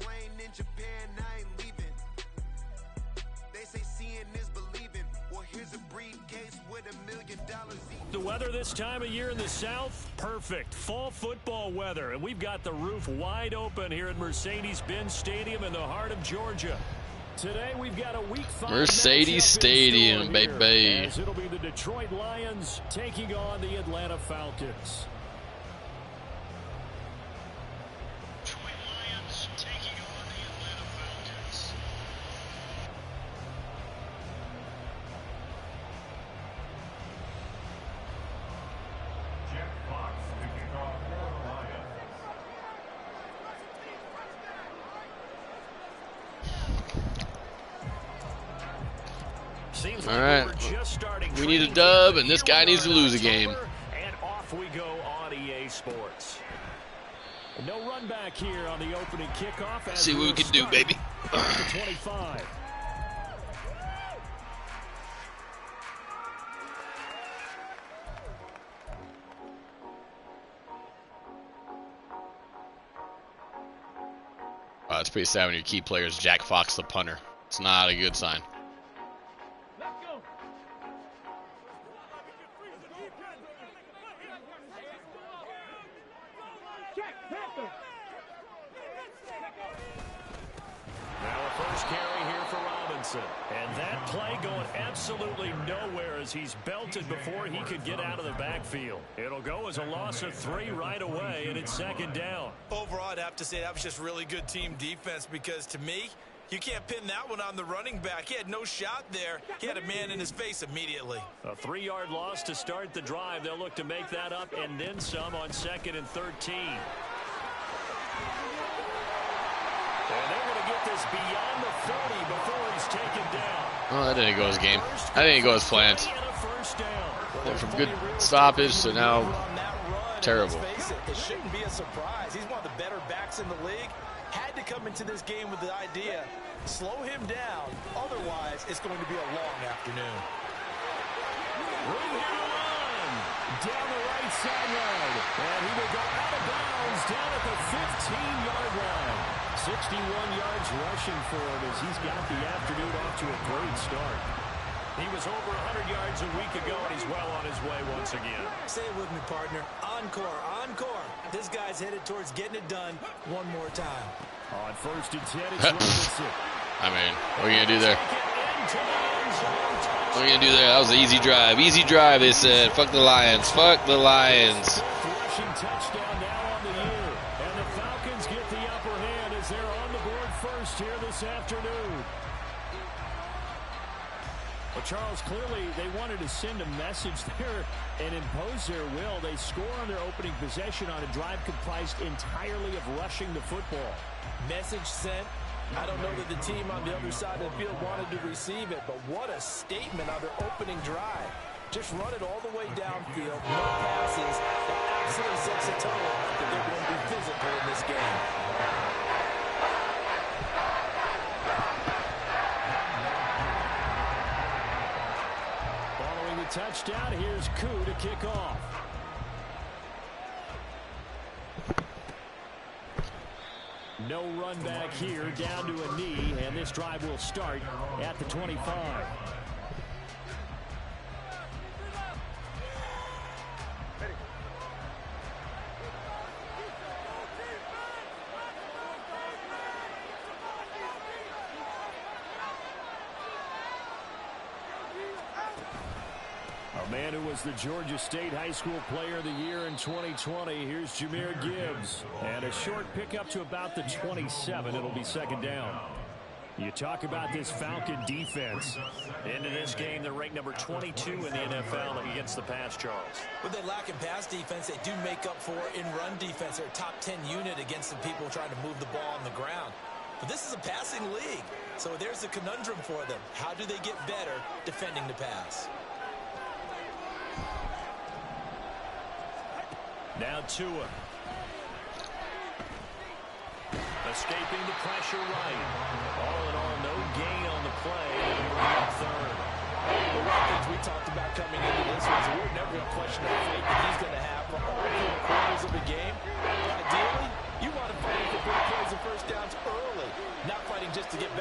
plane in Japan, I ain't leaving. They say seeing is believing. Well, here's a briefcase with $1 million. The weather this time of year in the South, perfect. Fall football weather. And we've got the roof wide open here at Mercedes-Benz Stadium in the heart of Georgia. Today we've got a Week 5 Mercedes Stadium, baby. As it'll be the Detroit Lions taking on the Atlanta Falcons. Detroit Lions taking on the Atlanta Falcons. Jeff Fox to kick off for the Lions. Seems all like right, we're just starting. We need a dub, and this guy needs to lose a game. And off we go on EA Sports. No run back here on the opening kickoff. Let's see what we can do, baby. 25. It's pretty sad when your key player is Jack Fox, the punter. It's not a good sign. Now a first carry here for Robinson. And that play going absolutely nowhere as he's belted before he could get out of the backfield. It'll go as a loss of 3 right away, and it's second down. Overall, I'd have to say that was just really good team defense because, to me, you can't pin that one on the running back. He had no shot there. He had a man in his face immediately. A 3-yard loss to start the drive. They'll look to make that up and then some on 2nd and 13. And they're going to get this beyond the 40 before he's taken down. Oh, that didn't go as game. That didn't go as planned. Went from good stoppage to now terrible. It shouldn't be a surprise. He's one of the better backs in the league. Had to come into this game with the idea, slow him down. Otherwise, it's going to be a long afternoon. Room here to run. Down the right sideline. And he will go out of bounds down at the 15-yard line. 61 yards rushing for him as he's got the afternoon off to a great start. He was over 100 yards a week ago, and he's well on his way once again. Say it with me, partner. Encore, encore. This guy's headed towards getting it done one more time. On 1st and 10, it's Robinson. I mean, what are you going to do there? What are you going to do there? That was an easy drive. Easy drive, they said. Fuck the Lions. Fuck the Lions. Rushing touchdown now on the year. And the Falcons get the upper hand as they're on the board first here this afternoon. Well, Charles, clearly they wanted to send a message there and impose their will. They score on their opening possession on a drive comprised entirely of rushing the football. Message sent. I don't know that the team on the other side of the field wanted to receive it, but what a statement on their opening drive. Just run it all the way downfield, no passes. That absolutely sets a tone that they're going to be physical in this game. Following the touchdown, here's Koo to kick off. No run back here, down to a knee, and this drive will start at the 25. A man who was the Georgia State High School Player of the Year in 2020. Here's Jahmyr Gibbs. And a short pickup to about the 27. It'll be second down. You talk about this Falcon defense. Into this game, they're ranked number 22 in the NFL against the pass, Charles. With they lack in pass defense, they do make up for in run defense. They're a top 10 unit against the people trying to move the ball on the ground. But this is a passing league. So there's a conundrum for them. How do they get better defending the pass? Now Tua. Escaping the pressure right. All in all, no gain on the play. Third. The weapons we talked about coming into this one, we're never going to question the faith that he's going to have for all 4 quarters of the game. Ideally, you want to find for big plays and first downs early.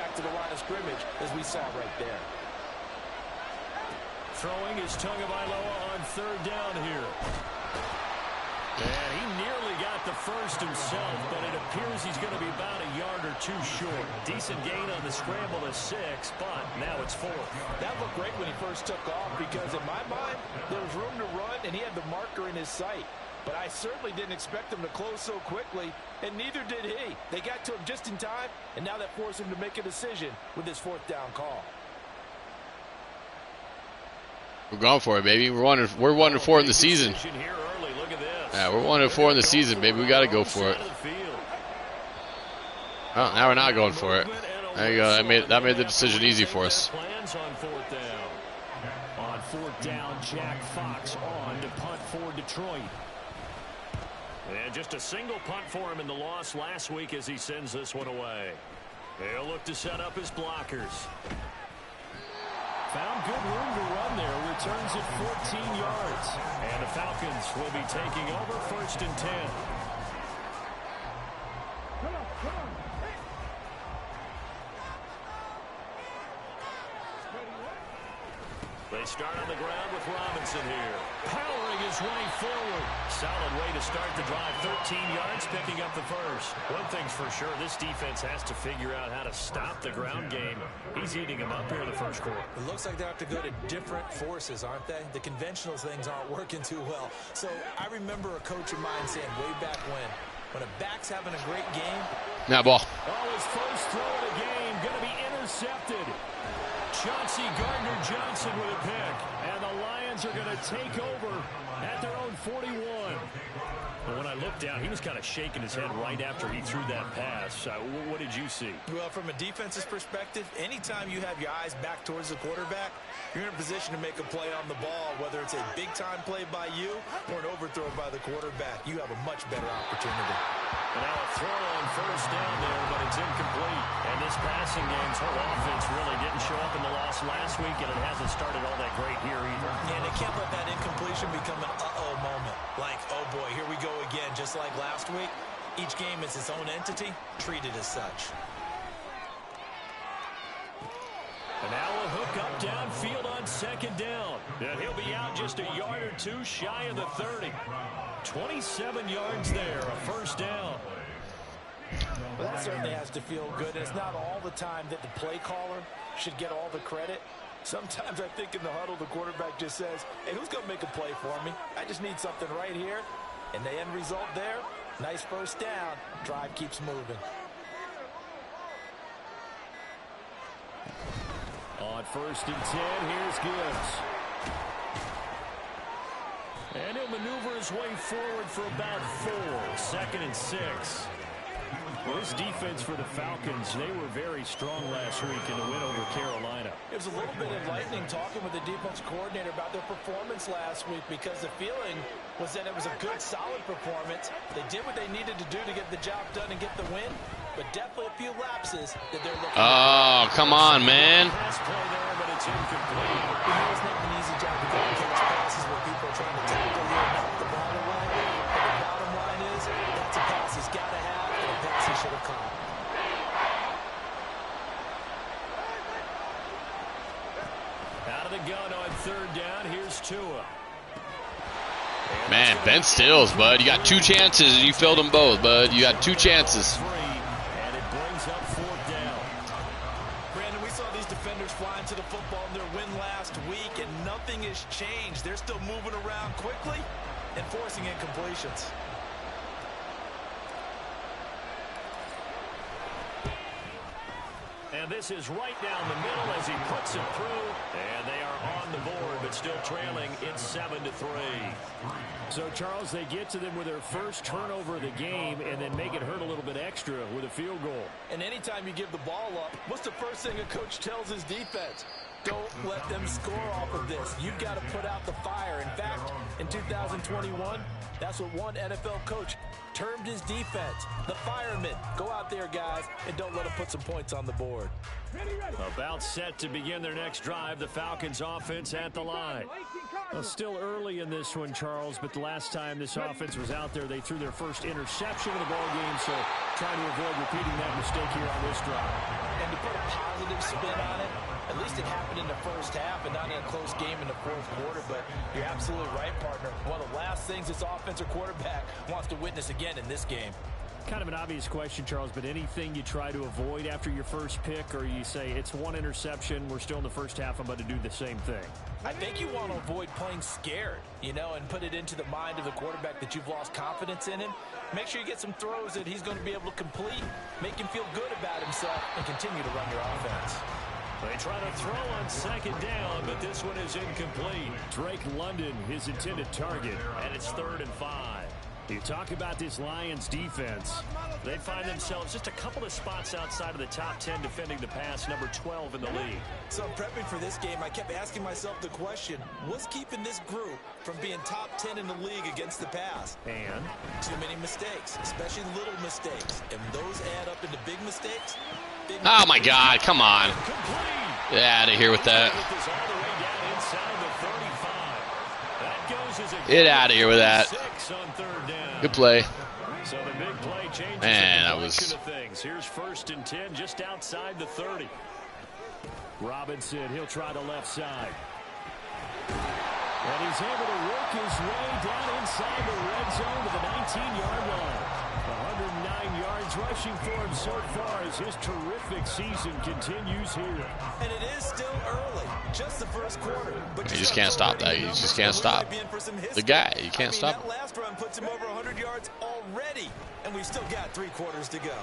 back to the line of scrimmage, as we saw right there. Throwing is Tagovailoa on third down here. And he nearly got the first himself, but it appears he's going to be about a yard or two short. Decent gain on the scramble to 6, but now it's 4. That looked great when he first took off because, in my mind, there was room to run, and he had the marker in his sight. But I certainly didn't expect him to close so quickly, and neither did he. They got to him just in time, and now that forced him to make a decision with his 4th down call. We're going for it, baby. We're 1-4 in the season. Yeah, we're 1-4 in the season, baby. We got to go for it. Oh, now we're not going for it. There you go. That made the decision easy for us. On 4th down, Jack Fox on to punt for Detroit. And just a single punt for him in the loss last week as he sends this one away. He'll look to set up his blockers. Found good room to run there. Returns at 14 yards. And the Falcons will be taking over 1st and 10. They start on the ground with Robinson here. Powering his way forward. Solid way to start the drive. 13 yards, picking up the first. One thing's for sure, this defense has to figure out how to stop the ground game. He's eating them up here in the first quarter. It looks like they have to go to different forces, aren't they? The conventional things aren't working too well. So I remember a coach of mine saying way back when a back's having a great game. Now ball. Oh, his first throw of the game going to be intercepted. Chauncey Gardner-Johnson with a pick. And the Lions are going to take over at their own 41. But when I looked down, he was kind of shaking his head right after he threw that pass. What did you see? Well, from a defense's perspective, anytime you have your eyes back towards the quarterback, you're in a position to make a play on the ball, whether it's a big-time play by you or an overthrow by the quarterback. You have a much better opportunity. And now a throw on first down there, but it's incomplete. And this passing game's whole offense really didn't show up in the loss last week, and it hasn't started all that great here either. And they can't let that incompletion become an uh-oh moment. Like, oh boy, here we go again, just like last week. Each game is its own entity, treated as such. And now a hook up downfield on 2nd down. And he'll be out just a yard or two shy of the 30. 27 yards there, a first down. Well, that certainly has to feel good. It's not all the time that the play caller should get all the credit. Sometimes I think in the huddle, the quarterback just says, hey, who's going to make a play for me? I just need something right here. And the end result there, nice first down. Drive keeps moving. On 1st and 10, here's Gibbs. And he'll maneuver his way forward for about 4. 2nd and 6. Well, this defense for the Falcons, they were very strong last week in the win over Carolina. It was a little bit enlightening talking with the defense coordinator about their performance last week because the feeling was that it was a good, solid performance. They did what they needed to do to get the job done and get the win, but definitely a few lapses that they're looking at. Oh, come on, man. Pass play there, but it's incomplete. It's not an easy job to catch passes where people are trying to tackle you and knock the ball away. But the bottom line is, that's a pass he's got to have and a pass he should have caught. Out of the gun on 3rd down, here's Tua. Man, Ben Stills, bud. You got 2 chances, and you failed them both, bud. You got 2 chances. And it brings up 4th down. Brandon, we saw these defenders flying to the football in their win last week, and nothing has changed. They're still moving around quickly and forcing incompletions. And this is right down the middle as he puts it through. And they are on the board, but still trailing. It's 7-3. So, Charles, they get to them with their first turnover of the game and then make it hurt a little bit extra with a field goal. And anytime you give the ball up, what's the first thing a coach tells his defense? Don't let them score off of this. You've got to put out the fire. In fact, in 2021, that's what one NFL coach termed his defense, the firemen. Go out there, guys, and don't let them put some points on the board. About set to begin their next drive, the Falcons offense at the line. Well, still early in this one, Charles, but the last time this offense was out there, they threw their first interception of the ball game, so trying to avoid repeating that mistake here on this drive. And to put a spin on it. At least it happened in the first half and not in a close game in the fourth quarter. But you're absolutely right, partner. One of the last things this offensive quarterback wants to witness again in this game. Kind of an obvious question, Charles, but anything you try to avoid after your first pick, or you say it's one interception, we're still in the first half, I'm about to do the same thing? I think you want to avoid playing scared, you know, and put it into the mind of the quarterback that you've lost confidence in him. Make sure you get some throws that he's going to be able to complete, make him feel good about himself, and continue to run your offense. They try to throw on second down, but this one is incomplete. Drake London, his intended target, and it's 3rd and 5. You talk about this Lions defense. They find themselves just a couple of spots outside of the top 10 defending the pass, number 12 in the league. So prepping for this game, I kept asking myself the question, what's keeping this group from being top 10 in the league against the pass? And? Too many mistakes, especially little mistakes. And those add up into big mistakes. Oh, my God. Come on. Get out of here with that. Get out of here with that. Good play. So the big play changes. Man, that was. Here's 1st and 10, just outside the 30. Robinson, he'll try the left side. And he's able to work his way down inside the red zone to the 19-yard line. 109 yards rushing for him so far as his terrific season continues here. And it is still early, just the first quarter. But You just can't stop that. You just can't stop the guy. You can't stop him. That last run puts him over 100 yards already, and we've still got 3 quarters to go.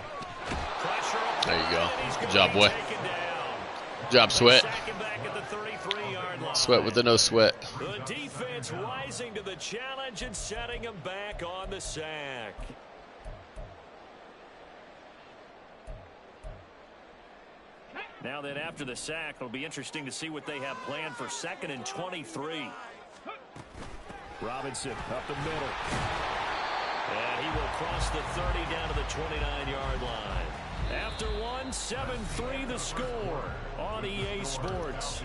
There you go. Good job, boy. Good job, Sweat. Sweat with the no sweat. The defense rising to the challenge and setting him back on the sack. Now then, after the sack, it'll be interesting to see what they have planned for 2nd and 23. Robinson up the middle. And he will cross the 30 down to the 29-yard line. After one, 7-3 the score on EA Sports.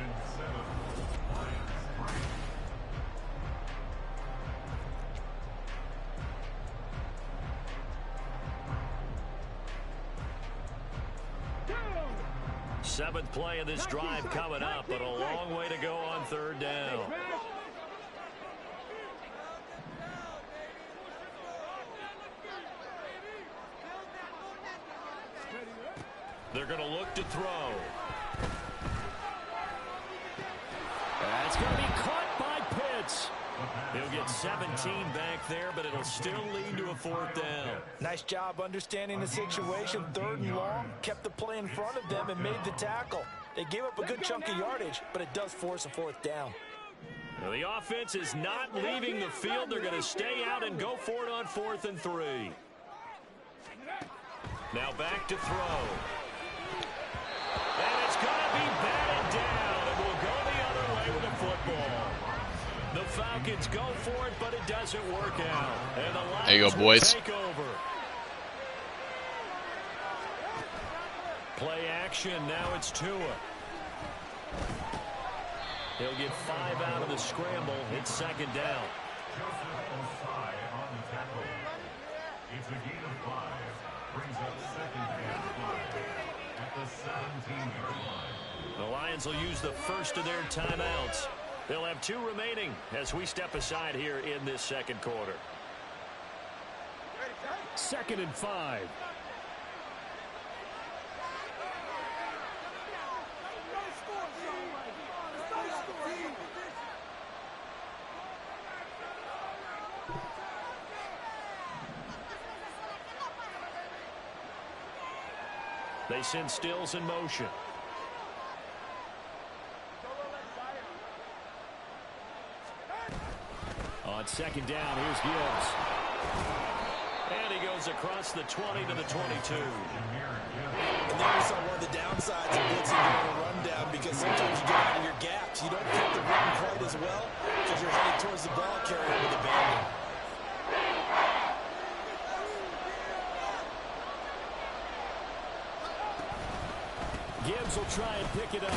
Seventh play of this drive coming up, but a long way to go on 3rd down. They're going to look to throw. That's going to be caught by Pitts. He'll get 17 back there, but it'll still lead to a 4th down. Nice job understanding the situation. 3rd and long, kept the play in front of them and made the tackle. They gave up a good chunk of yardage, but it does force a 4th down. Now the offense is not leaving the field. They're going to stay out and go for it on 4th and 3. Now back to throw. And it's going to be batted down, and we'll go the other way with the football. The Falcons go for it, but it doesn't work out. And the Lions there you go, boys. take over. Play action. Now it's Tua. He'll get 5 out of the scramble. It's 2nd down. It's a gain of 5. Brings up 2nd and 5 at the 17-yard line. The Lions will use the first of their timeouts. They'll have 2 remaining as we step aside here in this 2nd quarter. 2nd and 5. They send Stills in motion. On 2nd down, here's Gibbs. And he goes across the 20 to the 22. And there you saw one of the downsides of blitzing during a rundown, because sometimes you get out of your gaps. You don't get the run quite as well because you're headed towards the ball carrier with abandon. Gibbs will try and pick it up.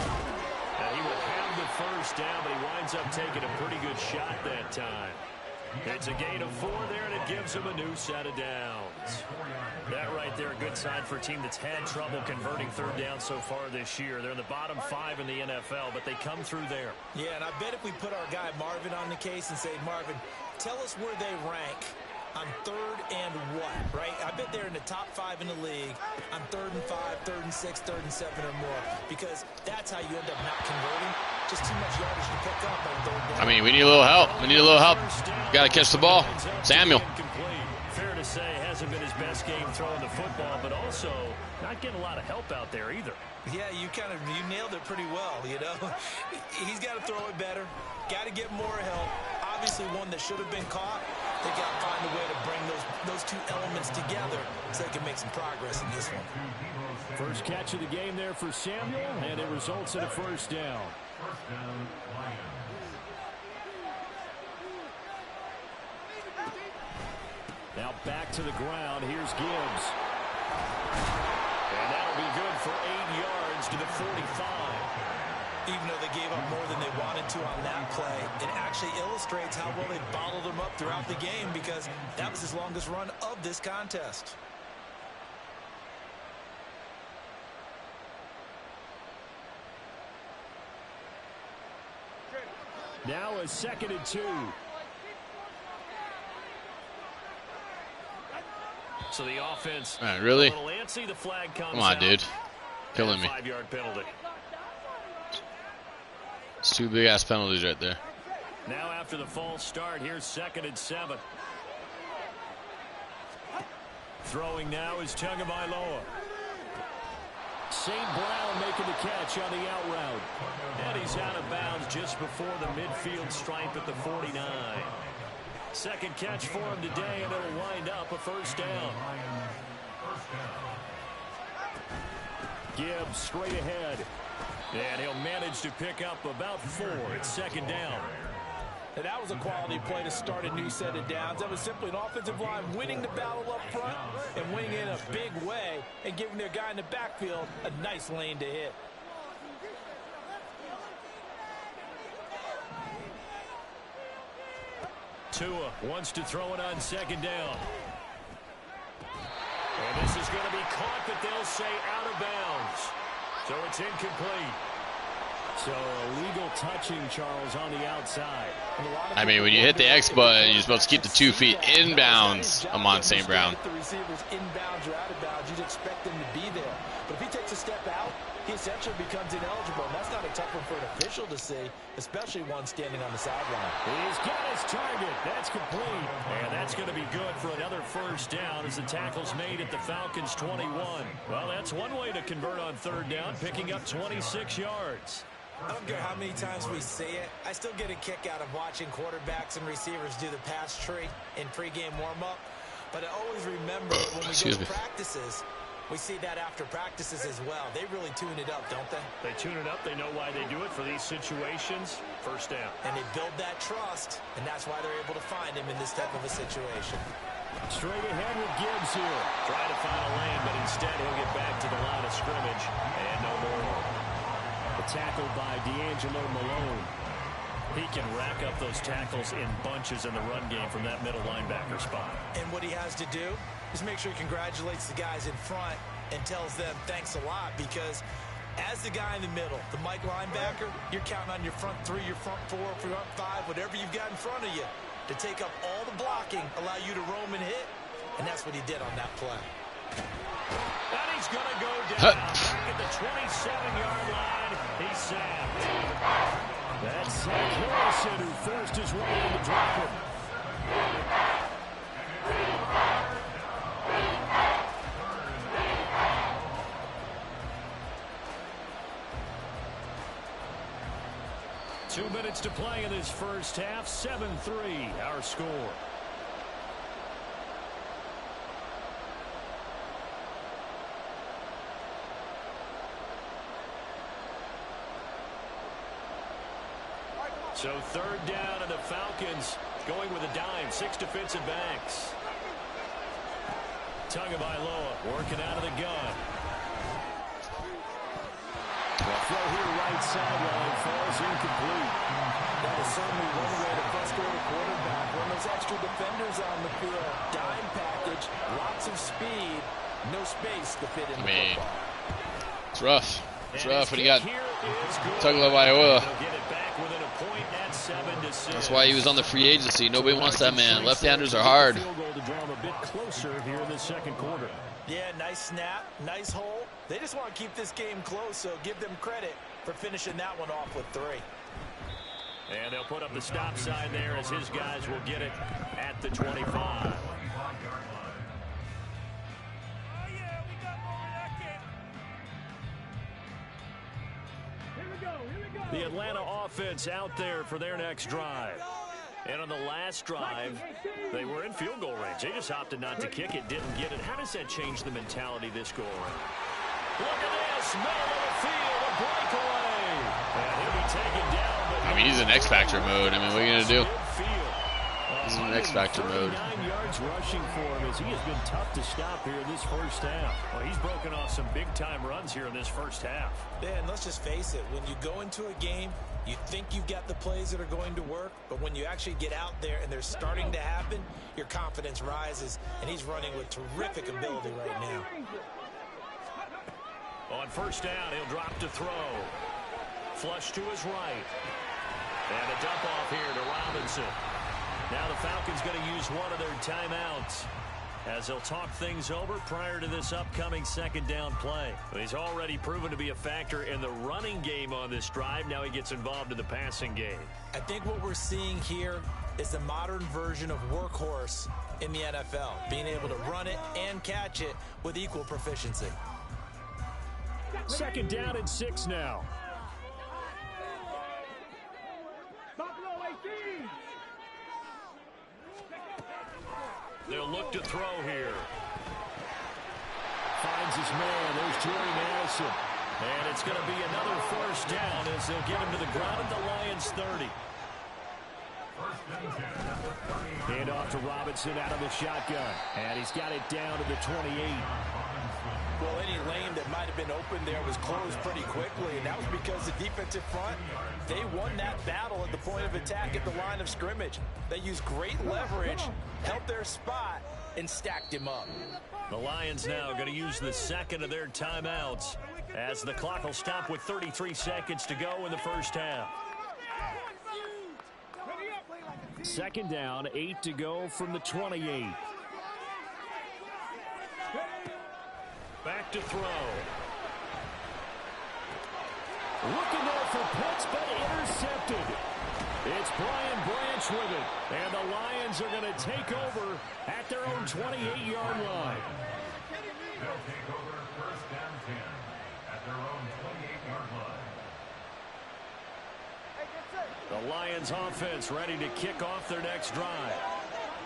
And he will have the 1st down, but he winds up taking a pretty good shot that time. It's a gain of 4 there, and it gives them a new set of downs. That right there, a good sign for a team that's had trouble converting third down so far this year. They're in the bottom 5 in the NFL, but they come through there. Yeah, and I bet if we put our guy Marvin on the case and say, Marvin, tell us where they rank on third and what, right? I bet they're in the top 5 in the league on 3rd and 5, 3rd and 6, 3rd and 7 or more, because that's how you end up not converting. Just too much yardage to pick up on third down. I mean, we need a little help. We need a little help. Got to catch the ball. Samuel. Fair to say, hasn't been his best game throwing the football, but also not getting a lot of help out there either. Yeah, you nailed it pretty well, you know. He's got to throw it better. Got to get more help. Obviously one that should have been caught. They got to find a way to bring those two elements together so they can make some progress in this one. First catch of the game there for Samuel, and it results in a first down. First down, Lions. Now back to the ground. Here's Gibbs. And that'll be good for 8 yards to the 45. Even though they gave up more than they wanted to on that play, it actually illustrates how well they bottled them up throughout the game, because that was his longest run of this contest. Now a 2nd and 2. So the offense, Really? a little antsy. The flag comes Come on, out. dude. Killing me. 5-yard penalty. It's 2 big-ass penalties right there. Now after the false start, here's 2nd and 7. Throwing now is Tagovailoa. St. Brown making the catch on the out route. And he's out of bounds just before the midfield stripe at the 49. Second catch for him today, and it'll wind up a first down. Gibbs straight ahead. And he'll manage to pick up about 4. It's 2nd down. And that was a quality play to start a new set of downs. That was simply an offensive line winning the battle up front and winning it in a big way and giving their guy in the backfield a nice lane to hit. Tua wants to throw it on 2nd down. And this is going to be caught, but they'll say out of bounds. So it's incomplete. So illegal touching, Charles, on the outside. I mean, when you hit the X button, you're supposed to keep the 2 feet inbounds. I'm on St. Brown. If the receiver's inbounds or out of bounds, you'd expect them to be there. But if he takes a step out, he essentially becomes ineligible. And that's not a tough one for an official to see, especially one standing on the sideline. He's got his target. That's complete. And that's going to be good for another first down as the tackle's made at the Falcons' 21. Well, that's one way to convert on 3rd down, picking up 26 yards. I don't care how many times we see it. I still get a kick out of watching quarterbacks and receivers do the pass tree in pregame warm-up. But I always remember when we go to practices, we see that after practices as well. They really tune it up, don't they? They tune it up. They know why they do it for these situations. First down. And they build that trust, and that's why they're able to find him in this type of a situation. Straight ahead with Gibbs here. Trying to find a lane, but instead he'll get back to the line of scrimmage. And no more. Tackled by D'Angelo Malone. He can rack up those tackles in bunches in the run game from that middle linebacker spot. And what he has to do is make sure he congratulates the guys in front and tells them thanks a lot, because as the guy in the middle, the Mike linebacker, you're counting on your front 3, your front 4, front 5, whatever you've got in front of you to take up all the blocking, allow you to roam and hit. And that's what he did on that play. And he's going to go down back at the 27-yard line. He's sacked. That's Zach Harrison who forced his way into drop it. Two minutes to play in this first half. 7-3 our score. So 3rd down, and the Falcons going with a dime. 6 defensive backs. Tagovailoa working out of the gun. The throw here right sideline falls incomplete. That is certainly one way to frustrate for the quarterback. When those extra defenders on the field, dime package, lots of speed, no space to fit in the football. It's rough. It's rough when you got Tagovailoa. That's why he was on the free agency. Nobody wants that man. Left-handers are hard. Yeah, nice snap, nice hole. They just want to keep this game close, so give them credit for finishing that one off with 3. And they'll put up the stop sign there as his guys will get it at the 25. The Atlanta offense out there for their next drive. And on the last drive, they were in field goal range. They just opted not to kick it, didn't get it. How does that change the mentality this go around? Look at this, middle of the field, a breakaway. And he'll be taken down. I mean, he's in X-Factor mode. I mean, what are you going to do? He's in X-Factor mode. 9 yards rushing for him as he has been tough to stop here in this first half. Well, he's broken off some big-time runs here in this first half. Yeah, and let's just face it. When you go into a game, you think you've got the plays that are going to work, but when you actually get out there and they're starting to happen, your confidence rises, and he's running with terrific ability right now. On first down, he'll drop to throw. Flush to his right. And a dump off here to Robinson. Now the Falcons going to use one of their timeouts as they'll talk things over prior to this upcoming second down play. He's already proven to be a factor in the running game on this drive. Now he gets involved in the passing game. I think what we're seeing here is the modern version of workhorse in the NFL, being able to run it and catch it with equal proficiency. Second down and 6 now. They'll look to throw here. Finds his man. There's Jordy Madison. And it's going to be another first down as they'll get him to the ground at the Lions 30. Hand off to Robinson out of the shotgun. And he's got it down to the 28. Well, any lane that might have been open there was closed pretty quickly, and that was because the defensive front, they won that battle at the point of attack at the line of scrimmage. They used great leverage, held their spot, and stacked him up. The Lions now going to use the second of their timeouts as the clock will stop with 33 seconds to go in the first half. Second down, 8 to go from the 28. Back to throw. Looking there for Pitts, but intercepted. It's Brian Branch with it. And the Lions are going to take over at their own 28-yard line. They'll take over first down 10 at their own 28-yard line. The Lions offense ready to kick off their next drive.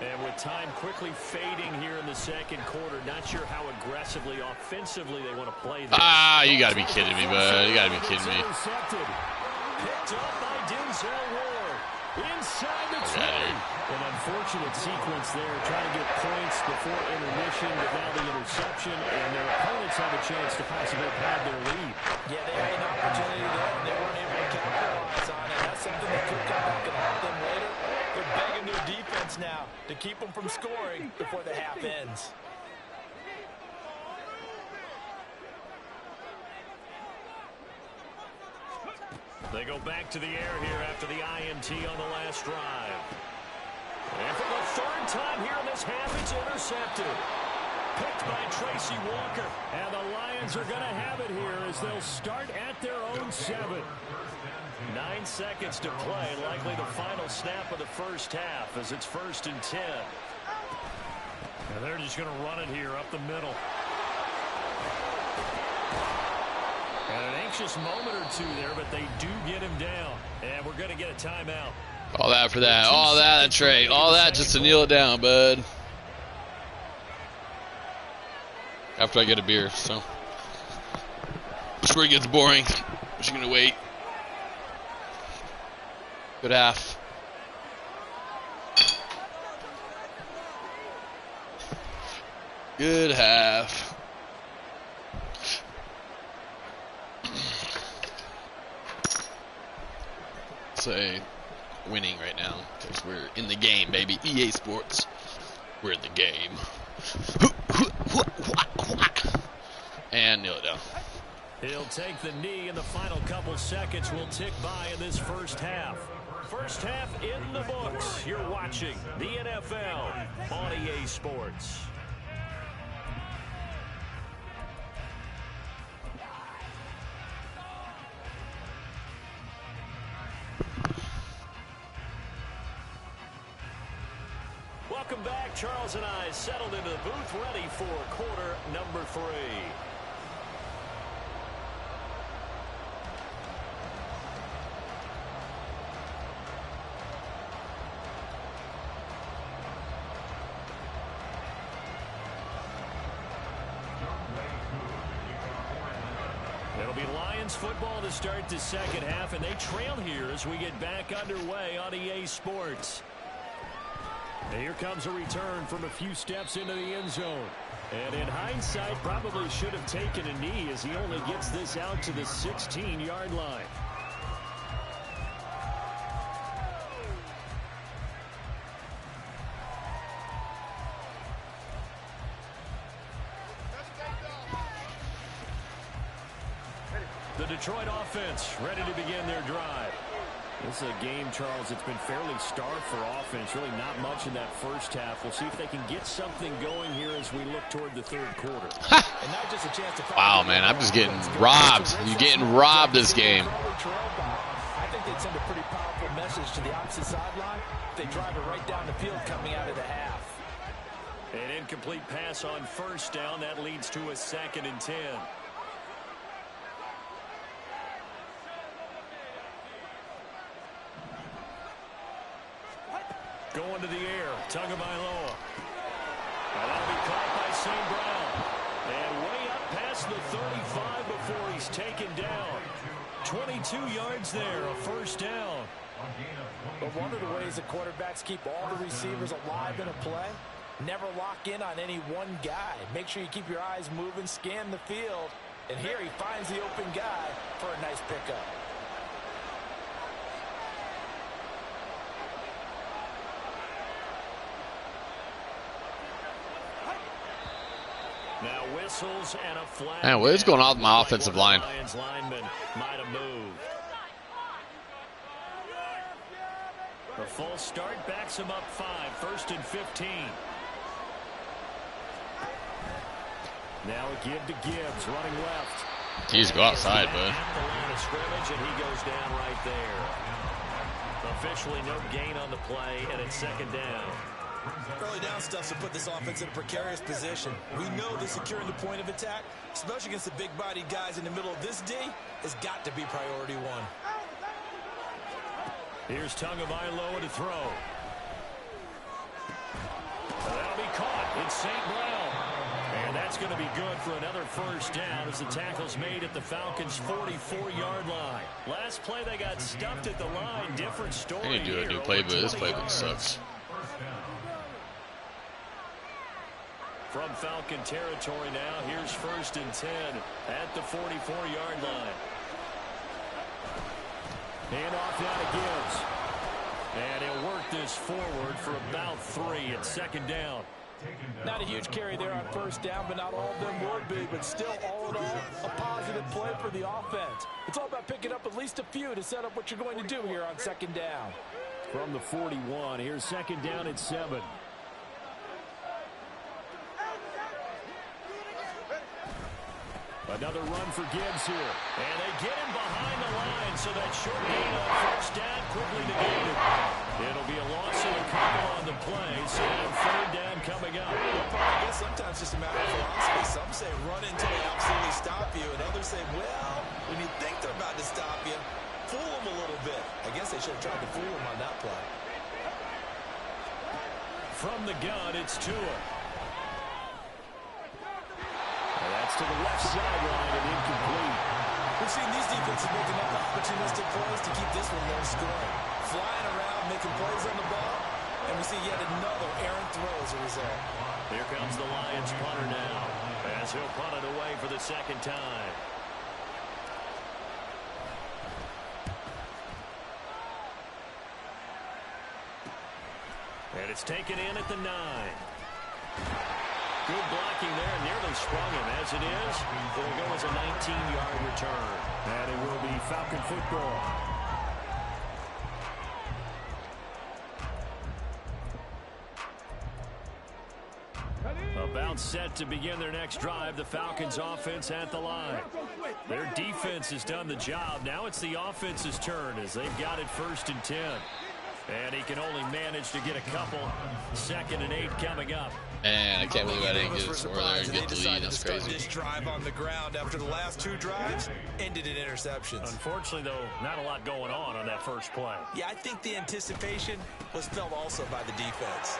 And with time quickly fading here in the second quarter, not sure how aggressively, offensively they want to play this. Ah, you got to be kidding me, bud. You got to be kidding me. Picked up by Denzel Ward. Inside the 20. An unfortunate sequence there, trying to get points before intermission, but now the interception, and their opponents have a chance to possibly pad their lead. Yeah, they had an opportunity there, and they weren't able to capitalize on it. That's something that could come back and haunt them later. They're begging their defense now to keep them from scoring before the half ends. They go back to the air here after the INT on the last drive. And for the third time here in this half, it's intercepted. Picked by Tracy Walker. And the Lions are going to have it here as they'll start at their own 7. 9 seconds to play, likely the final snap of the first half as it's 1st and 10. And they're just going to run it here up the middle. And an anxious moment or two there, but they do get him down. And we're going to get a timeout. All that for that. All that, Trey. All that just to kneel it down, bud. After I get a beer, so. Before it gets boring. I'm just going to wait. Good half. Good half. Say winning right now because we're in the game, baby. EA Sports, we're in the game. And kneel it down. He'll take the knee, and the final couple seconds will tick by in this first half. First half in the books. You're watching the NFL on EA Sports. Welcome back. Charles and I settled into the booth, ready for quarter number 3. It'll be Lions football to start the second half, and they trail here as we get back underway on EA Sports. And here comes a return from a few steps into the end zone. And in hindsight, probably should have taken a knee as he only gets this out to the 16-yard line. The Detroit offense ready to begin their drive. This is a game, Charles, it's been fairly starved for offense. Really not much in that first half. We'll see if they can get something going here as we look toward the third quarter. And not just a chance to wow, man, I'm just getting robbed. You're getting robbed this game. I think they'd send a pretty powerful message to the opposite sideline if they drive it right down the field coming out of the half. An incomplete pass on first down. That leads to a 2nd and 10. Going to the air, Tagovailoa. And that'll be caught by St. Brown. And way up past the 35 before he's taken down. 22 yards there, a first down. But one of the ways the quarterbacks keep all the receivers alive in a play, never lock in on any one guy. Make sure you keep your eyes moving, scan the field. And here he finds the open guy for a nice pickup. Now whistles and a flag. Man, what is going on with my offensive line? Lions lineman might have moved. The full start backs him up 5, 1st and 15. Now a give to Gibbs, running left. Jeez, go outside, bud. At the line of scrimmage, and he goes down right there. Officially no gain on the play, and it's 2nd down. Early down stuff to put this offense in a precarious position. We know that securing the point of attack, especially against the big-bodied guys in the middle of this D, has got to be priority 1. Here's Tagovailoa to throw. That'll be caught. It's St. Brown. And that's going to be good for another first down as the tackle's made at the Falcons' 44-yard line. Last play they got stuffed at the line. Different story. I need to do a new playbook. This playbook sucks. From Falcon territory now, here's 1st and 10 at the 44-yard line. Hand off now to Gibbs. And he'll work this forward for about 3 at 2nd down. Not a huge carry there on first down, but not all of them would be. But still, all in all, a positive play for the offense. It's all about picking up at least a few to set up what you're going to do here on 2nd down. From the 41, here's 2nd down at 7. Another run for Gibbs here. And they get him behind the line, so that short gain on first down quickly negated. It'll be a loss of a couple on the play, so 3rd down coming up. I guess sometimes it's just a matter of philosophy. Some say run until they absolutely stop you, and others say, well, when you think they're about to stop you, fool them a little bit. I guess they should have tried to fool them on that play. From the gun, it's Tua. That's to the left sideline and incomplete. We've seen these defenses make enough opportunistic plays to keep this one low scoring. Flying around, making plays on the ball, and we see yet another errant throw as a result. Here comes the Lions punter now, as he'll punt it away for the 2nd time. It's taken in at the 9. Good blocking there, nearly sprung him. As it is, it'll go as a 19-yard return. And it will be Falcon football. About set to begin their next drive, the Falcons offense at the line. Their defense has done the job. Now it's the offense's turn as they've got it 1st and 10. And he can only manage to get a couple. 2nd and 8 coming up. Man, I can't believe I didn't get a score there and get the lead. That's crazy. This drive on the ground after the last 2 drives ended in interceptions. Unfortunately, though, not a lot going on that first play. Yeah, I think the anticipation was felt also by the defense.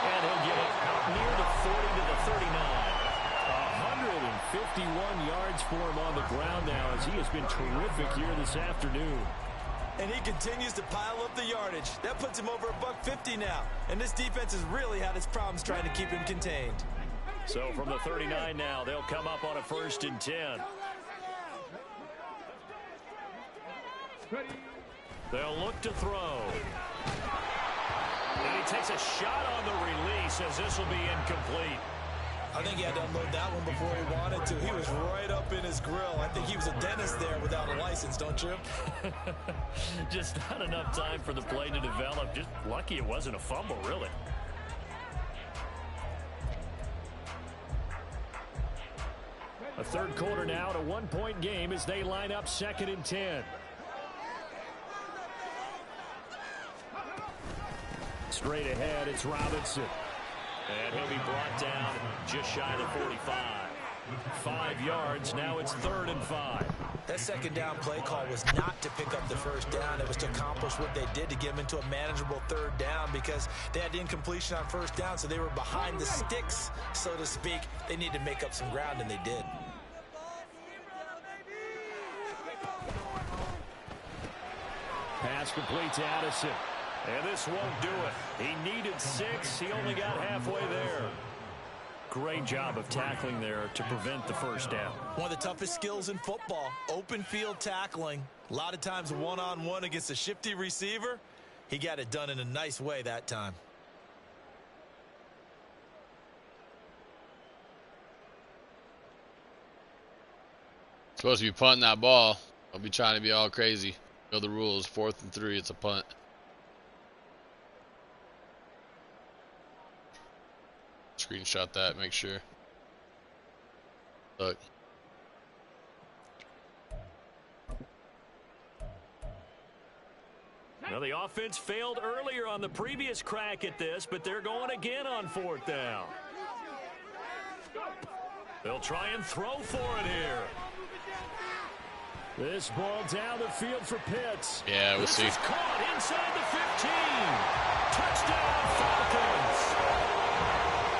And he'll get it out near the 40 to the 39. 151 yards for him on the ground now as he has been terrific here this afternoon. And he continues to pile up the yardage. That puts him over $150 now. And this defense has really had its problems trying to keep him contained. So from the 39 now, they'll come up on a 1st and 10. They'll look to throw. And he takes a shot on the release as this will be incomplete. I think he had to unload that one before he wanted to. He was right up in his grill. I think he was a dentist there without a license, don't you? Just not enough time for the play to develop. Just lucky it wasn't a fumble, really. A 3rd quarter now, a 1-point game as they line up 2nd and 10. Straight ahead, it's Robinson. And he'll be brought down just shy of the 45. 5 yards, now it's 3rd and 5. That 2nd down play call was not to pick up the 1st down. It was to accomplish what they did to get them into a manageable 3rd down because they had incompletion on 1st down, so they were behind the sticks, so to speak. They needed to make up some ground, and they did. Pass complete to Addison. And this won't do it. He needed 6. He only got halfway there. Great job of tackling there to prevent the 1st down. One of the toughest skills in football, open field tackling. A lot of times one-on-one against a shifty receiver. He got it done in a nice way that time. Supposed to be punting that ball. I'll be trying to be all crazy. Know the rules. 4th and 3, it's a punt. Screenshot that, make sure. Look. Now the offense failed earlier on the previous crack at this, but they're going again on 4th down. They'll try and throw for it here. This ball down the field for Pitts. Yeah, we'll see. This is caught inside the 15. Touchdown Falcons.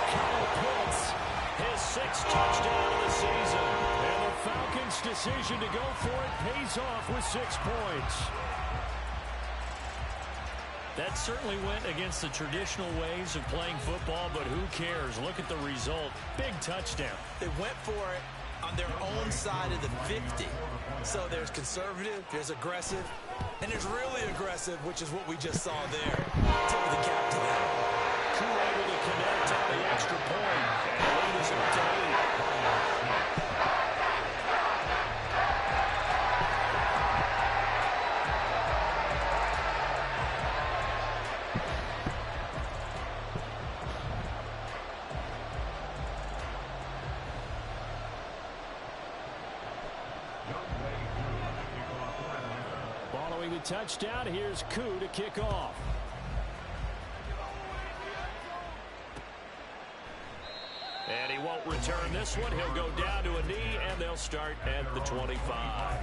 Kyle Pitts, his 6th touchdown of the season. And the Falcons' decision to go for it pays off with 6 points. That certainly went against the traditional ways of playing football, but who cares? Look at the result. Big touchdown. They went for it on their own side of the 50. So there's conservative, there's aggressive, and there's really aggressive, which is what we just saw there. Tip of the cap to them. Crew able to connect on the extra point. And lead is up to 8. Following the touchdown, here's Koo to kick off. And he won't return this one. He'll go down to a knee, and they'll start at the 25.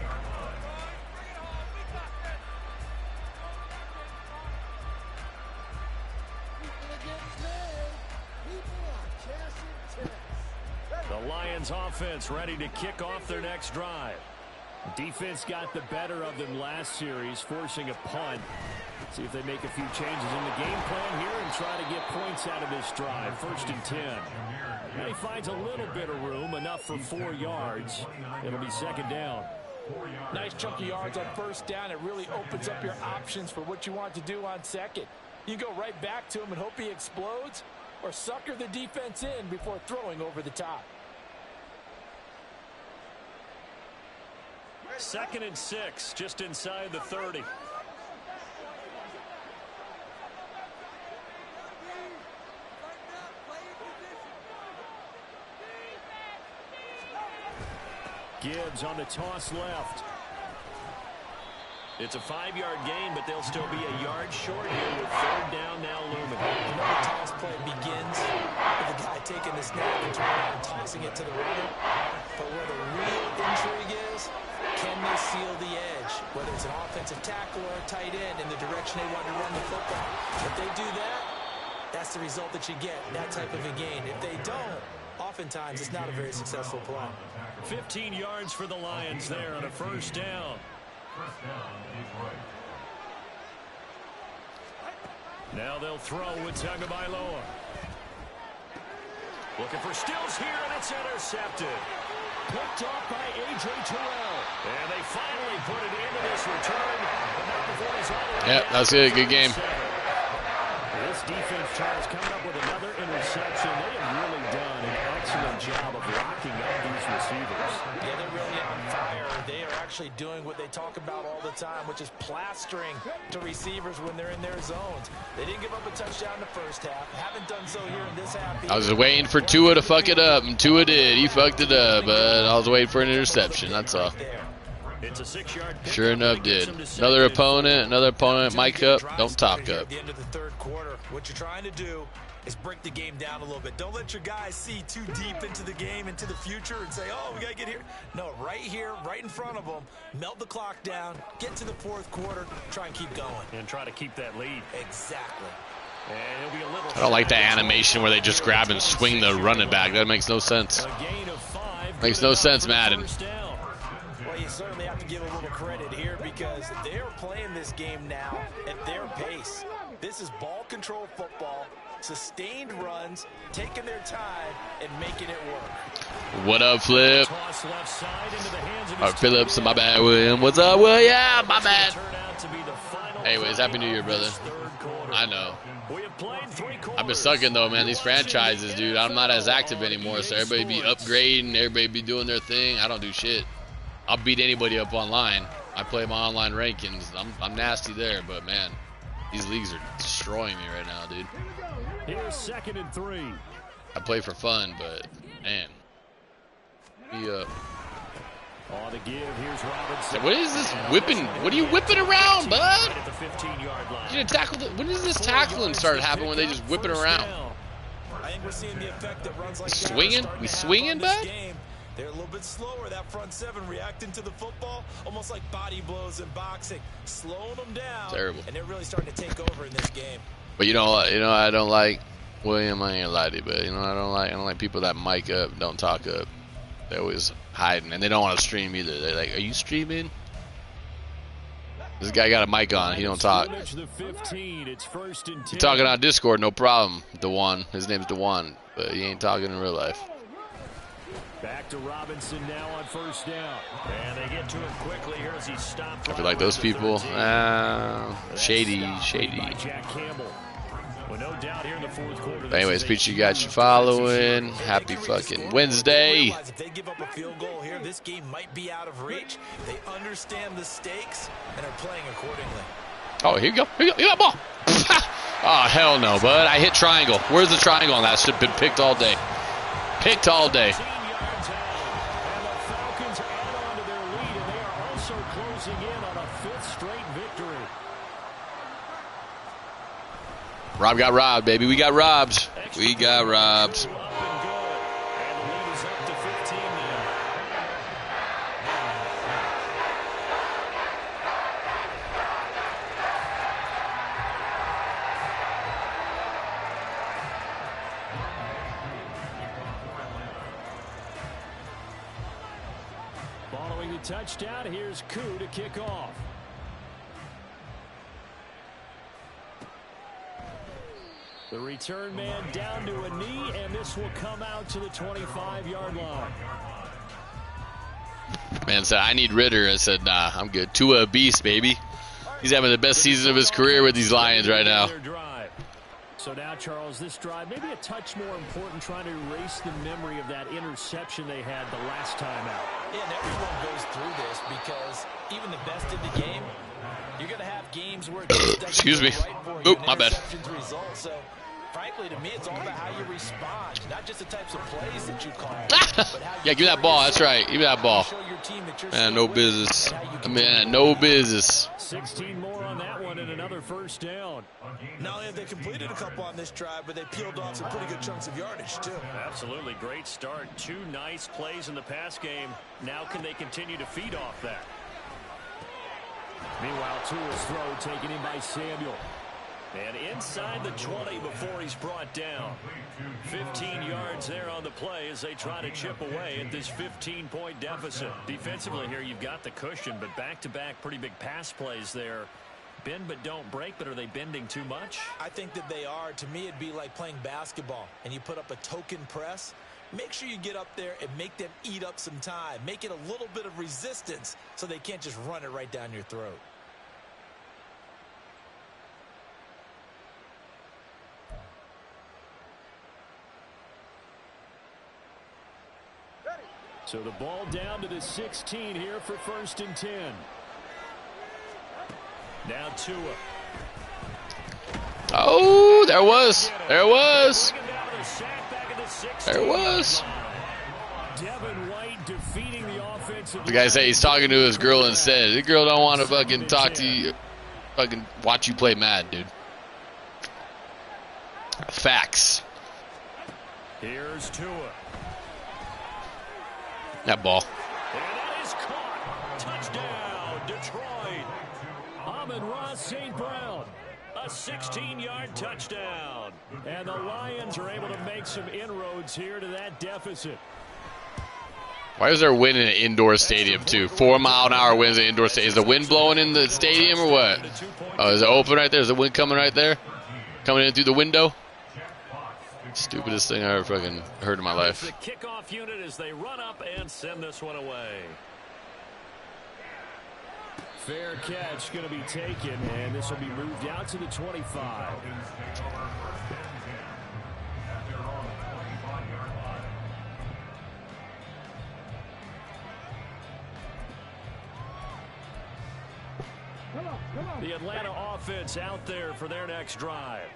The Lions offense ready to kick off their next drive. Defense got the better of them last series, forcing a punt. See if they make a few changes in the game plan here and try to get points out of this drive. 1st and 10. And he finds a little bit of room, enough for 4 yards. It'll be 2nd down. Nice chunk of yards on 1st down. It really opens up your options for what you want to do on 2nd. You go right back to him and hope he explodes, or sucker the defense in before throwing over the top. 2nd and 6, just inside the 30. Gibbs on the toss left. It's a 5-yard gain, but they'll still be a yard short here with 3rd down now looming. You know the toss play begins with the guy taking the snap and turning around and tossing it to the runner. But where the real intrigue is, can they seal the edge? Whether it's an offensive tackle or a tight end in the direction they want to run the football. If they do that, that's the result that you get, that type of a gain. If they don't, oftentimes it's not a very successful play. 15 yards for the Lions there on a 1st down. Now they'll throw with Tagovailoa. Looking for Stills here, and it's intercepted. Picked off by A.J. Terrell. And they finally put it into this return. But not before he's all the way. Yep, that's it. Good game. This defense tries coming up with another interception. They have really done an excellent job of locking up these receivers. Yeah, they're really on fire. They are actually doing what they talk about all the time, which is plastering to receivers when they're in their zones. They didn't give up a touchdown in the first half. Haven't done so here in this half either. I was waiting for Tua to fuck it up, and Tua did. He fucked it up, but I was waiting for an interception. That's all. It's a 6-yard pick. Sure enough, did. Another opponent, mic up, don't talk up. At the end of the 3rd quarter, what you're trying to do is break the game down a little bit. Don't let your guys see too deep into the game, into the future, and say, oh, we got to get here. No, right here, right in front of them, melt the clock down, get to the 4th quarter, try and keep going. And try to keep that lead. Exactly. And it'll be a little I don't like the animation where they just grab and swing the running back. That makes no sense. A gain of 5. Makes no sense, Madden. Well, you certainly have to give a little credit here because they're playing this game now at their pace. This is ball control football, sustained runs, taking their time and making it work. What up, Flip? Phillips, my bad, William. What's up, William? My bad. Anyways, Happy New Year, brother. I know. I've been sucking, though, man. These franchises, dude. I'm not as active anymore, so everybody be upgrading. Everybody be doing their thing. I don't do shit. I'll beat anybody up online. I play my online rankings. I'm nasty there, but, man, these leagues are destroying me right now, dude. Here's 2nd and 3. I play for fun, but, man. Be up. On the give, here's Robinson. What is this whipping? What are you whipping around, bud? Right at the 15-yard line. You tackle when does this tackling start happening when they just whip it around? I think we're seeing the effect that runs like swinging? We swinging, bud? They're a little bit slower, that front 7 reacting to the football, almost like body blows in boxing, slowing them down. Terrible. And they're really starting to take over in this game. But you know, I don't like William. I ain't gonna lie to you, but you know, I don't like people that mic up, don't talk up. They're always hiding, and they don't want to stream either. They're like, "Are you streaming?" This guy got a mic on. He don't talk. He's talking on Discord, no problem. Dewan, his name's Dewan, but he ain't talking in real life. Back to Robinson now on 1st down. And they get to him quickly here as he stopped. I feel like those people, shady. Jack Campbell. Well, no doubt here in the 4th quarter. But anyways, appreciate you guys following. Happy fucking Wednesday. If they give up a field goal here, this game might be out of reach. They understand the stakes and are playing accordingly. Oh, here you go. Here you go. You got the ball. Oh, hell no, bud. I hit triangle. Where's the triangle on that? Should have been picked all day. Picked all day. Rob got robbed, baby. We got robbed. We got robbed. Following the touchdown, here's Koo to kick off. The return man down to a knee, and this will come out to the 25-yard line. Man said, I need Ritter. I said, nah, I'm good. Tua a beast, baby. He's having the best season of his career with these Lions right now. So now, Charles, this drive maybe a touch more important, trying to erase the memory of that interception they had the last time out. Yeah, and everyone goes through this because even the best in the game, you're going to have games where it just doesn't Excuse me. go right for you. Oop, my bad. Result. So, frankly, to me, it's all about how you respond, not just the types of plays that you call. Yeah, give me that ball. That's right. Give me that ball. Man, no business. Man, no business. 16 more on that one and another first down. Not only have they completed a couple on this drive, but they peeled off some pretty good chunks of yardage, too. Absolutely. Great start. 2 nice plays in the pass game. Now can they continue to feed off that? Meanwhile, Tua's throw taken in by Samuel. And inside the 20 before he's brought down. 15 yards there on the play as they try to chip away at this 15-point deficit. Defensively here, you've got the cushion, but back-to-back pretty big pass plays there. Bend but don't break, but are they bending too much? I think that they are. To me, it'd be like playing basketball, and you put up a token press. Make sure you get up there and make them eat up some time. Make it a little bit of resistance so they can't just run it right down your throat. So the ball down to the 16 here for 1st and 10. Now Tua. Oh, there it was. There it was. There it was. Devin White defeating the offensive. The guy said he's talking to his girl instead. The girl don't want to fucking talk to you. Fucking watch you play Madden, dude. Facts. Here's Tua. That ball. And that is caught. Touchdown, Detroit. Amon-Ra St. Brown. A 16-yard touchdown. And the Lions are able to make some inroads here to that deficit. Why is there wind in an indoor stadium, too? 4-mile-an-hour winds in an indoor stadium. Is the wind blowing in the stadium or what? Oh, is it open right there? Is the wind coming right there? Coming in through the window? Stupidest thing I ever fucking heard in my life. The kickoff unit as they run up and send this one away. Fair catch going to be taken, and this will be moved out to the 25. The Atlanta offense out there for their next drive.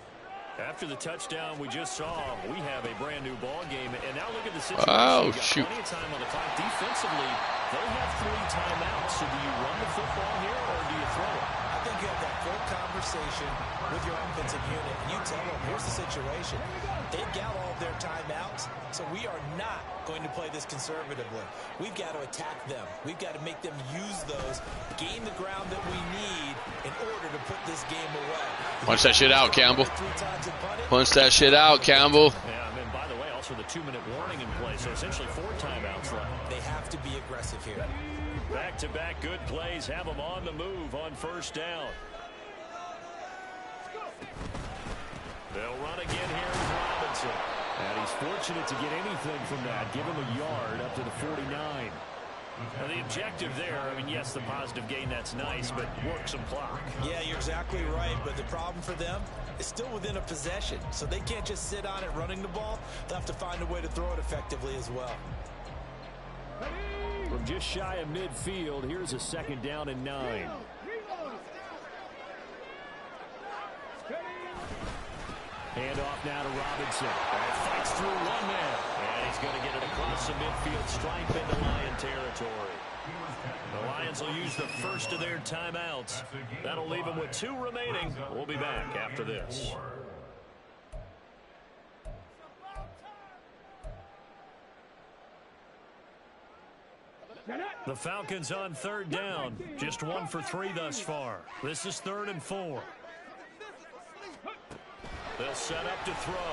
After the touchdown we just saw, we have a brand new ball game. And now look at the situation. Oh, shoot. Plenty of time on the clock. Defensively, they have 3 timeouts. So do you run the football here or do you throw it? I think you have that full conversation with your offensive unit, and you tell them, here's the situation. They've got all of their timeouts, so we are not going to play this conservatively. We've got to attack them. We've got to make them use those, gain the ground that we need in order to put this game away. Punch that shit out, Campbell. Punch that shit out, Campbell. Yeah, and then, by the way, also the 2-minute warning in play, so essentially 4 timeouts left. They have to be aggressive here. Back-to-back good plays have them on the move on 1st down. They'll run again here with Robinson. And he's fortunate to get anything from that. Give him a yard up to the 49. Now the objective there, I mean, yes, the positive gain, that's nice, but work some clock. Yeah, you're exactly right, but the problem for them is still within a possession, so they can't just sit on it running the ball. They'll have to find a way to throw it effectively as well. From just shy of midfield, here's a 2nd down and 9. Handoff now to Robinson. And fights through one man. And he's going to get it across the midfield stripe into Lion territory. The Lions will use the first of their timeouts. That'll leave them with 2 remaining. We'll be back after this. The Falcons on 3rd down. Just 1 for 3 thus far. This is 3rd and 4. They'll set up to throw.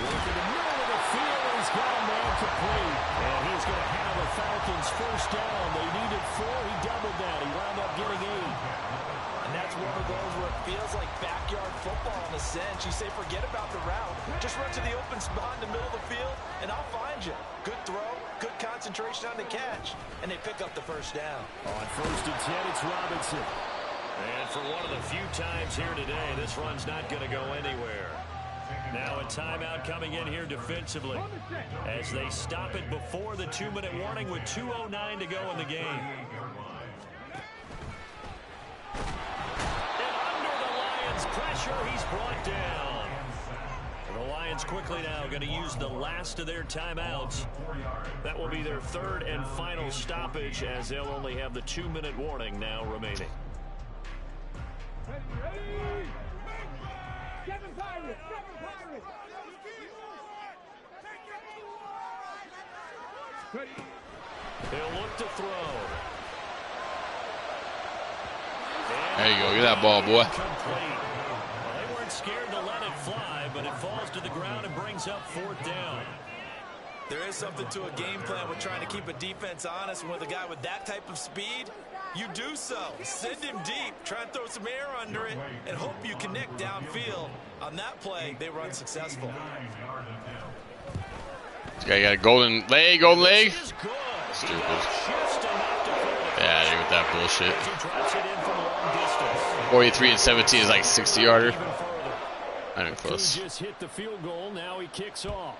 Working the middle of the field. He's got a man complete. And he's going to have the Falcons 1st down. They needed 4. He doubled that. He wound up getting 8. And that's one of those where it feels like backyard football in a sense. You say forget about the route. Just run to the open spot in the middle of the field, and I'll find you. Good throw, good concentration on the catch, and they pick up the 1st down. On 1st and 10, it's Robinson. And for one of the few times here today, this run's not going to go anywhere. Now a timeout coming in here defensively as they stop it before the 2-minute warning with 2:09 to go in the game. And under the Lions' pressure, he's brought down. The Lions quickly now going to use the last of their timeouts. That will be their third and final stoppage as they'll only have the 2-minute warning now remaining. He'll look to throw. There you go. Get that ball, boy. Well, they weren't scared to let it fly, but it falls to the ground and brings up 4th down. There is something to a game plan with trying to keep a defense honest. And with a guy with that type of speed, you do so. Send him deep. Try and throw some air under it and hope you connect downfield. On that play, they were unsuccessful. This guy got a golden leg, Stupid. Get out of here with that bullshit. 43-17 is like 60-yarder. Not even close. Just hit the field goal. Now he kicks off.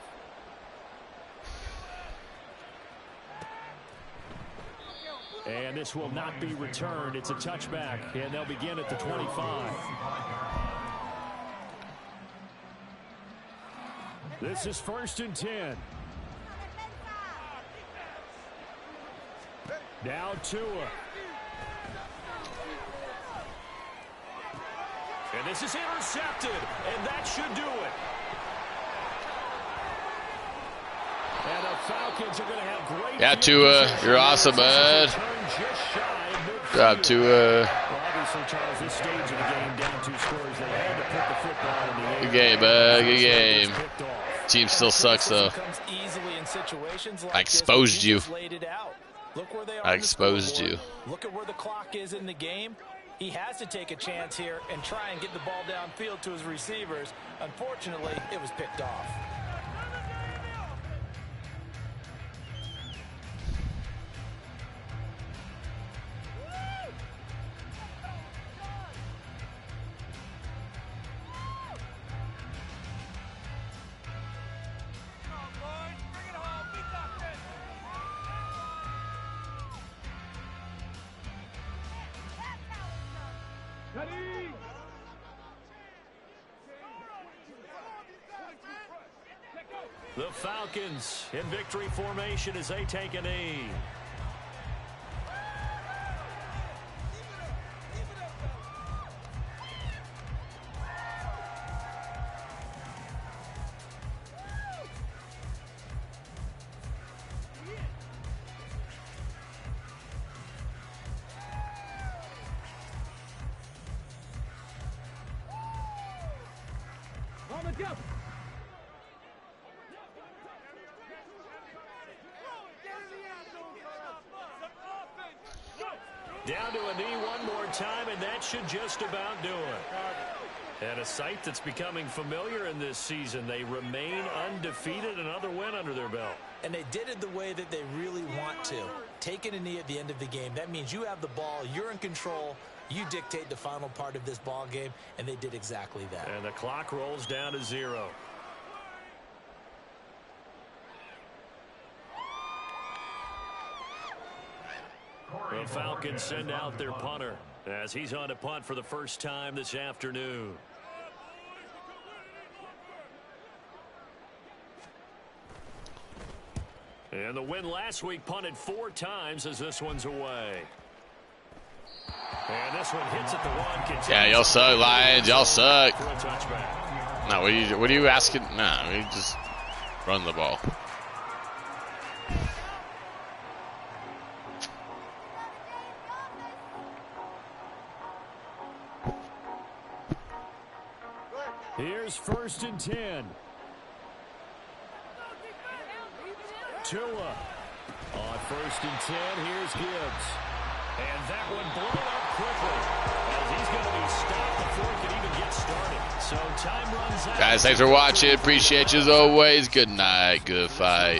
And this will not be returned. It's a touchback, and they'll begin at the 25. This is 1st and 10. Now Tua. And this is intercepted, and that should do it. And the Falcons are going to have great. Yeah, Tua, you're awesome, bud. Good job, Tua. Obviously, Charles, this stage of the game, down 2 scores, they had to put the football in the air. Good game, bud. Good game. Team still sucks, though. I exposed you. I exposed you. Look at where the clock is in the game. He has to take a chance here and try and get the ball downfield to his receivers. Unfortunately, it was picked off. The Falcons in victory formation as they take a knee. Down to a knee one more time, and that should just about do it. And a sight that's becoming familiar in this season. They remain undefeated, another win under their belt. And they did it the way that they really want to. Taking a knee at the end of the game, that means you have the ball, you're in control, you dictate the final part of this ball game, and they did exactly that. And the clock rolls down to 0. The Falcons send out their punter as he's on to punt for the first time this afternoon. And the win last week punted 4 times as this one's away. And this one hits at the 1. Yeah, y'all suck, Lions. Y'all suck. No, what are you asking? Nah, we just run the ball. Here's 1st and 10. Tua on 1st and 10. Here's Gibbs. And that one blown up quickly as he's going to be stopped before it can even get started. So time runs out. Guys, thanks for watching. Appreciate you as always. Good night. Good fight.